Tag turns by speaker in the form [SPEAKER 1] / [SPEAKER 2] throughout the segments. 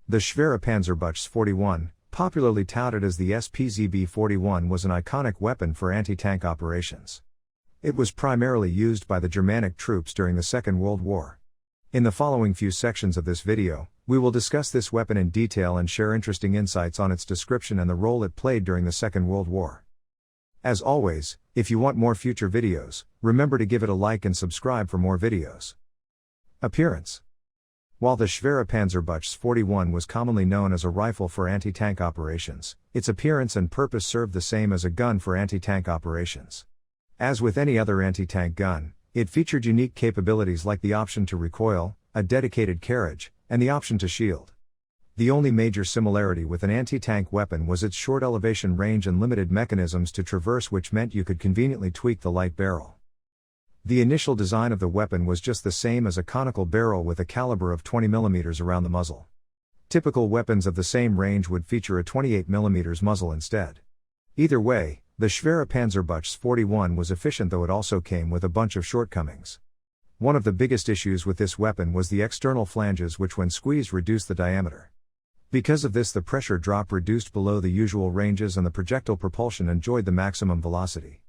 [SPEAKER 1] The Schwere Panzerbüchse 41, popularly touted as the sPzB 41, was an iconic weapon for anti-tank operations. It was primarily used by the Germanic troops during the Second World War. In the following few sections of this video, we will discuss this weapon in detail and share interesting insights on its description and the role it played during the Second World War. As always, if you want more future videos, remember to give it a like and subscribe for more videos. Appearance. While the Schwere Panzerbüchse 41 was commonly known as a rifle for anti-tank operations, its appearance and purpose served the same as a gun for anti-tank operations. As with any other anti-tank gun, it featured unique capabilities like the option to recoil, a dedicated carriage, and the option to shield. The only major similarity with an anti-tank weapon was its short elevation range and limited mechanisms to traverse, which meant you could conveniently tweak the light barrel. The initial design of the weapon was just the same as a conical barrel with a caliber of 20 mm around the muzzle. Typical weapons of the same range would feature a 28 mm muzzle instead. Either way, the Schwere Panzerbüchse 41 was efficient, though it also came with a bunch of shortcomings. One of the biggest issues with this weapon was the external flanges, which when squeezed reduced the diameter. Because of this, the pressure drop reduced below the usual ranges and the projectile propulsion enjoyed the maximum velocity.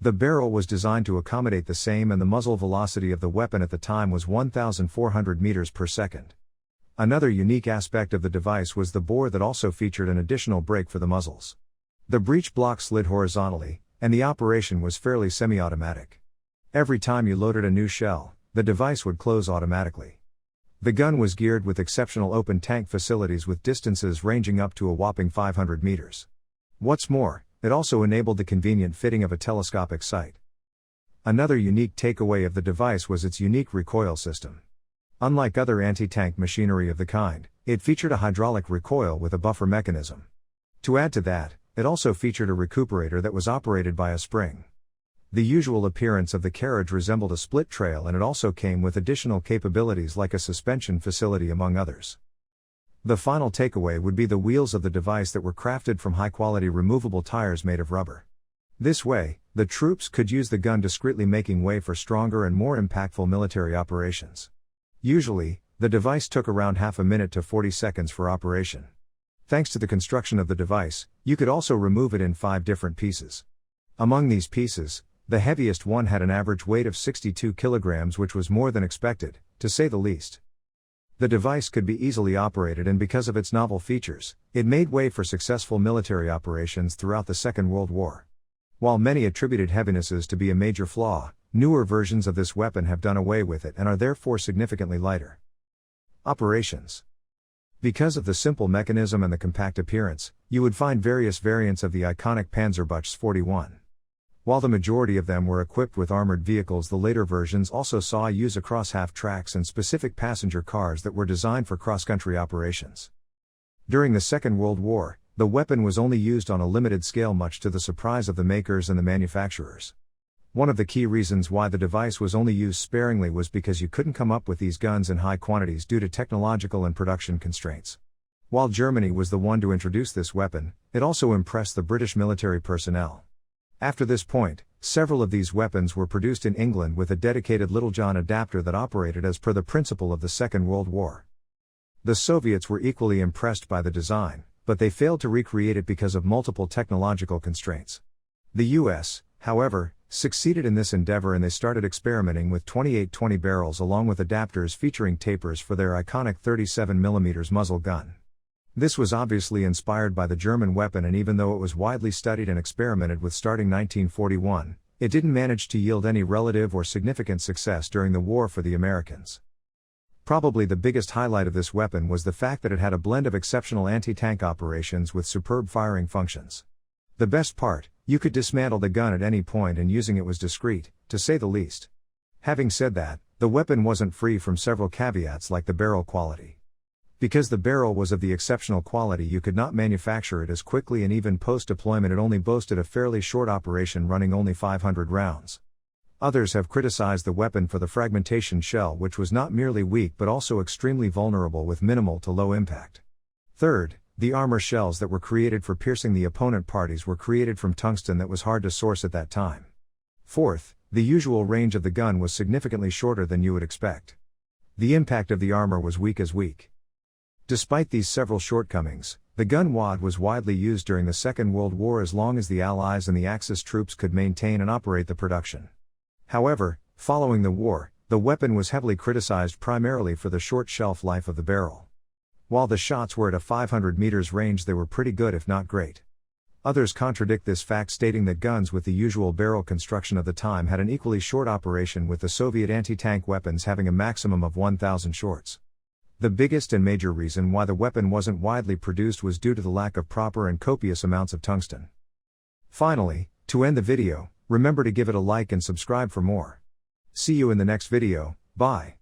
[SPEAKER 1] The barrel was designed to accommodate the same, and the muzzle velocity of the weapon at the time was 1,400 meters per second. Another unique aspect of the device was the bore that also featured an additional brake for the muzzles. The breech block slid horizontally, and the operation was fairly semi-automatic. Every time you loaded a new shell, the device would close automatically. The gun was geared with exceptional open tank facilities with distances ranging up to a whopping 500 meters. What's more, it also enabled the convenient fitting of a telescopic sight. Another unique takeaway of the device was its unique recoil system. Unlike other anti-tank machinery of the kind, it featured a hydraulic recoil with a buffer mechanism. To add to that, it also featured a recuperator that was operated by a spring. The usual appearance of the carriage resembled a split trail, and it also came with additional capabilities like a suspension facility, among others. The final takeaway would be the wheels of the device that were crafted from high-quality removable tires made of rubber. This way, the troops could use the gun discreetly, making way for stronger and more impactful military operations. Usually, the device took around half a minute to 40 seconds for operation. Thanks to the construction of the device, you could also remove it in 5 different pieces. Among these pieces, the heaviest one had an average weight of 62 kilograms, which was more than expected, to say the least. The device could be easily operated, and because of its novel features, it made way for successful military operations throughout the Second World War. While many attributed heavinesses to be a major flaw, newer versions of this weapon have done away with it and are therefore significantly lighter. Operations. Because of the simple mechanism and the compact appearance, you would find various variants of the iconic Panzerbüchse 41. While the majority of them were equipped with armored vehicles, the later versions also saw use across half-tracks and specific passenger cars that were designed for cross-country operations. During the Second World War, the weapon was only used on a limited scale, much to the surprise of the makers and the manufacturers. One of the key reasons why the device was only used sparingly was because you couldn't come up with these guns in high quantities due to technological and production constraints. While Germany was the one to introduce this weapon, it also impressed the British military personnel. After this point, several of these weapons were produced in England with a dedicated Littlejohn adapter that operated as per the principle of the Second World War. The Soviets were equally impressed by the design, but they failed to recreate it because of multiple technological constraints. The US, however, succeeded in this endeavor, and they started experimenting with 2820 barrels along with adapters featuring tapers for their iconic 37mm muzzle gun. This was obviously inspired by the German weapon, and even though it was widely studied and experimented with starting 1941, it didn't manage to yield any relative or significant success during the war for the Americans. Probably the biggest highlight of this weapon was the fact that it had a blend of exceptional anti-tank operations with superb firing functions. The best part, you could dismantle the gun at any point, and using it was discreet, to say the least. Having said that, the weapon wasn't free from several caveats, like the barrel quality. Because the barrel was of the exceptional quality, you could not manufacture it as quickly, and even post-deployment it only boasted a fairly short operation, running only 500 rounds. Others have criticized the weapon for the fragmentation shell, which was not merely weak but also extremely vulnerable with minimal to low impact. Third, the armor shells that were created for piercing the opponent parties were created from tungsten that was hard to source at that time. Fourth, the usual range of the gun was significantly shorter than you would expect. The impact of the armor was weak as weak. Despite these several shortcomings, the gun wad was widely used during the Second World War as long as the Allies and the Axis troops could maintain and operate the production. However, following the war, the weapon was heavily criticized primarily for the short shelf life of the barrel. While the shots were at a 500 meters range, they were pretty good if not great. Others contradict this fact, stating that guns with the usual barrel construction of the time had an equally short operation, with the Soviet anti-tank weapons having a maximum of 1,000 shorts. The biggest and major reason why the weapon wasn't widely produced was due to the lack of proper and copious amounts of tungsten. Finally, to end the video, remember to give it a like and subscribe for more. See you in the next video. Bye.